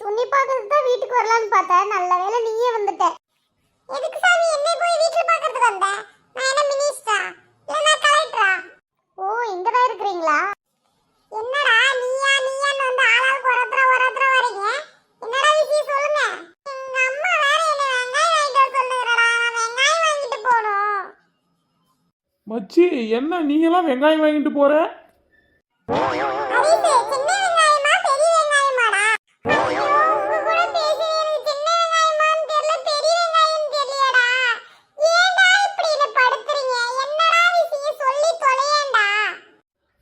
அரிஸ் உன்னை பார்க்கறதுக்கு தான் வீட்டுக்கு வரலான்னு பார்த்தேன். நல்ல வேளை நீயே வந்துட்ட. எதுக்கு சாமி என்ன போய் வீட்டுல பார்க்கறதுக்கு வந்த? நான் என்ன மினிஸ்டரா இல்ல நான் கலெக்டரா? ஓ இங்க தான் இருக்கீங்களா? என்னடா நீயான்னு வந்து ஆளாளுக்கு ஒருத்தர வரீங்க. என்னடா விஷயம் சொல்லுங்க. எங்க அம்மா வேற என்ன வெங்காயம் வாங்கிட்டு சொல்லுங்கடா. நான் வெங்காயம் வாங்கிட்டு போணும். மச்சி என்ன நீங்களாம் வெங்காயம் வாங்கிட்டு போற? அரிசி சின்ன வெங்காயமா பெரிய வெங்காயமாடா? ஐயோ உங்க கூட பேசி எனக்கு சின்ன வெங்காயமான்னு தெரியல பெரிய வெங்காயம் தெரியலடா. ஏன்டா இப்படி என்ன படுத்துறீங்க? என்னடா விஷயம் சொல்லி தொலையேண்டா.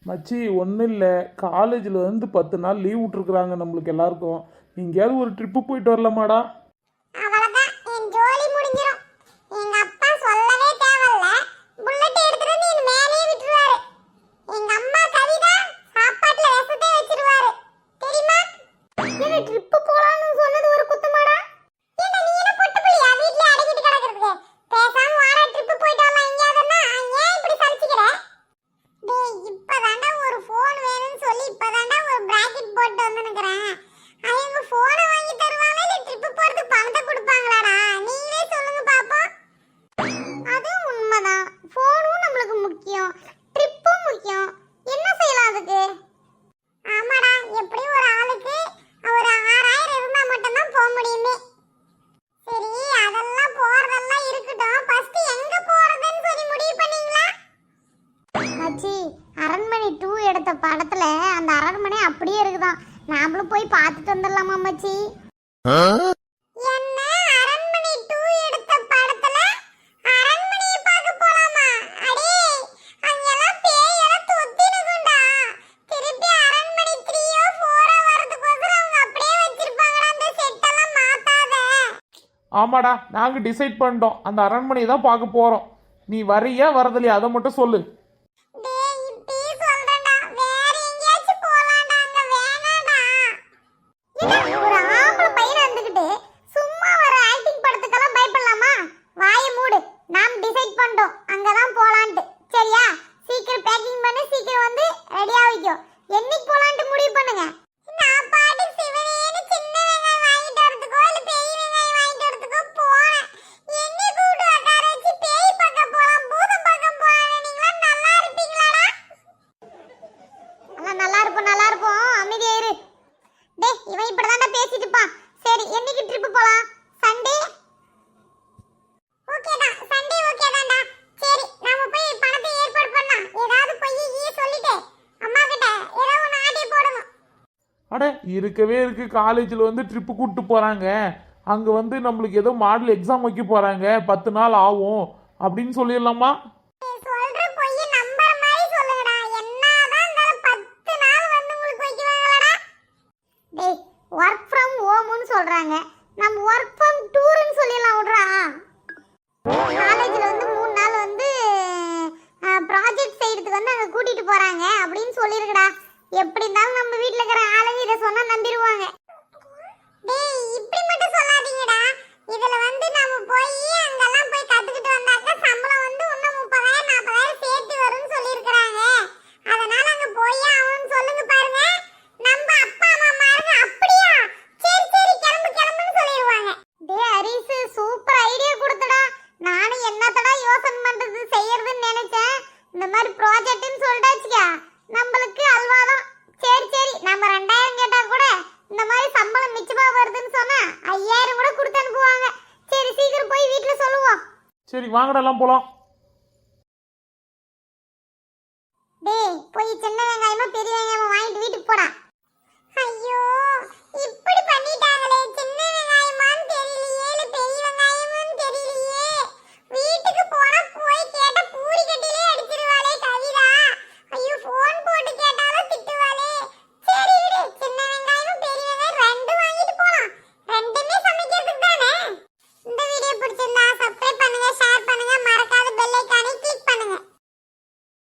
மச்சி ஒன்றும் இல்லை, காலேஜில் வந்து 10 நாள் லீவ் விட்ருக்குறாங்க நம்மளுக்கு எல்லாருக்கும். எங்கேயாவது ஒரு ட்ரிப்பு போயிட்டு வரலாமாடா? அவ்வளவுதான் என் ஜோலி முடிஞ்சிரும். எங்க அப்பா சொல்லவே தேவையில்ல. புல்லட் எடுத்துட்டு வந்து என் மேலேயே விட்டுருவாரு. எங்க அம்மா கவிதா சாப்பாட்டுல விஷத்தை வச்சிருவாரு. தெரியுமா? என்ன ட்ரிப் போலாம்னு சொன்னது ஒரு குத்தமாடா? ஏன்னா நீ என்ன பொட்டு புள்ளியா வீட்ல அடக்கிட்டு கிடக்குறதுக்கு? பேசாம வாடா ட்ரிப் போயிட்டு வரலாம் எங்கயாவதுன்னா ஏன் இப்படி சலிச்சுக்கிற? டேய் இப்பதான்டா ஒரு ஃபோன் வேணும்னு சொல்லி இப்பதான்டா ஒரு பிராக்கெட் போட்டு வந்து நிக்கிறேன். அவங்க ஃபோனை வாங்கி தருவாங்களா இல்ல ட்ரிப் போறதுக்கு பணத்தை கொடுப்பாங்களாடா? நீங்களே சொல்லுங்க பாப்போம். அதுவும் உண்மைதான். ஃபோனும் நம்மளுக்கு முக்கியம், ட்ரிப்பும் முக்கியம். என்ன செய்யலாம் அதுக்கு? ஆமாடா எப்படியும் ஒரு ஆளுக்கு ஒரு 6000 இருந்தா மட்டும் தான் போக முடியுமே. சரி அதெல்லாம் போறதெல்லாம் இருக்கட்டும். ஃபர்ஸ்ட் எங்க போறதுன்னு சொல்லி முடிவு பண்ணீங்களா? மச்சி அரண்மனை 2 எடுத்த படத்துல அந்த அரண்மனை அப்படியே இருக்குதான். நாமளும் போய் பார்த்துட்டு வந்துடலாமா மச்சி? என்ன அரண்மனை 2 எடுத்த படத்துல அரண்மனையை பார்க்க போலாமா? அடே அங்கெல்லாம் பேயெல்லாம் தொத்தினுக்குண்டா. திருப்பி அரண்மனை 3 4 வரதுக்கோசரம் அவங்க அப்படியே வச்சிருப்பாங்கடா. அந்த செட் எல்லாம் மாத்தாத. ஆமாடா, நாங்கள் டிசைட் பண்ணிட்டோம், அந்த அரண்மனையை தான் பார்க்க போகிறோம். நீ வரியா வரதில்லையா அதை மட்டும் சொல்லு. டேய் இப்படி சொல்றடா. வேற எங்கயாச்சும் போலாம்டா. அங்க வேணாடா. ஒரு ஆம்பளை பையன் வந்துகிட்டு சும்மா வர ஆக்டிங் படத்துக்கெல்லாம் பயப்படலாமா? வாய மூடு. நாம் டிசைட் பண்ணிட்டோம் அங்கதான் போலான்ட்டு. சரியா? சீக்கிரம் பேக்கிங் பண்ணி சீக்கிரம் வந்து ரெடியா வைக்கோ. என்னைக்கு போலான்ட்டு முடிவு பண்ணுங்க. நான் பாட்டு சிவனேன்னு சின்ன வெங்காயம் வாங்கிட்டு வரதுக்கோ இல்ல பெரிய வெங்காயம் வாங்கிட்டு வரதுக்கோ போறேன். என்னை கூப்பிட்டு உட்கார வச்சு பேய் பக்கம் போலாம் பூதம் பக்கம் போலாம். நீங்களா நல்லா இருப்பீங்களாடா? நல்லா இருப்போம். அமைதியா இரு. டேய் இவன் இப்படிதான்டா பேசிட்டுப்பா. சரி என்னைக்கு ட்ரிப் போலாம்? சண்டே ஓகேடா. சண்டே ஓகேதான்டா. சரி நாம போய் பணத்தை ஏற்பாடு பண்ணலாம். ஏதாவது போய் சொல்லிட்டு அம்மா கிட்ட ஏதோ ஒன்று ஆட்டி போடணும். அட இருக்கவே இருக்கு, காலேஜில் வந்து ட்ரிப்பு கூப்பிட்டு போகிறாங்க. அங்கே வந்து நம்மளுக்கு ஏதோ மாடல் எக்ஸாம் வைக்க போகிறாங்க, 10 நாள் ஆகும் அப்படின்னு சொல்லிடலாமா? நீ சொல்ற போய் நம்புற மாதிரி சொல்லுங்கடா. என்னதான் இருந்தாலும் 10 நாள் வந்து உங்களுக்கு வைக்குவாங்களாடா? டேய் வொர்க் ஃப்ரம் ஹோம்னு சொல்றாங்க. நம்ம வொர்க் ஃப்ரம் டூர்னு சொல்லிடலாம். விடுறா. காலேஜ்ல வந்து 3 நாள் வந்து ப்ராஜெக்ட் செய்யறதுக்கு வந்து அங்க கூட்டிட்டு போறாங்க அப்படின்னு சொல்லிருக்கடா. எப்படி இருந்தாலும் நம்ம வீட்ல இருக்கிற ஆளுங்க இத சொன்னா நம்பிடுவாங்க. டேய் இப்படி மட்டும் சொல்லாதீங்கடா. இதுல வந்து நாம போய் அங்கெல்லாம் போய் கத்துக்கிட்டு வந்தாக்க சம்பளம் வந்து இன்னும் 30,000 40,000 சேர்த்து வரும்னு சொல்லிருக்காங்க. அதனால அங்க போய் ஆகணும்னு சொல்லுங்க பாருங்க. நம்ம அப்பா அம்மா மாருங்க அப்படியா? சரி கிளம்புன்னு சொல்லிடுவாங்க. டேய் அரிஸ் சூப்பர் ஐடியா கொடுத்தடா. நானும் என்னத்தடா யோசனை பண்றது செய்யறதுன்னு நினைச்சேன். இந்த மாதிரி ப்ராஜெக்ட்னு சொல்லிட்டாச்சுக்கா நம்மளுக்கு அல்வாதான். சரி நம்ம 2000 கேட்டா கூட இந்த மாதிரி சம்பளம் மிச்சமா வருதுன்னு சொன்னா 5000 கூட கொடுத்து அனுப்புவாங்க. சரி சீக்கிரம் போய் வீட்ல சொல்லுவோம். சரி வாங்கடா எல்லாம் போலாம். டேய் போய் சின்ன வெங்காயமா பெரிய வெங்காயமா வாங்கிட்டு வீட்டுக்கு போடா. ஐயோ இப்படி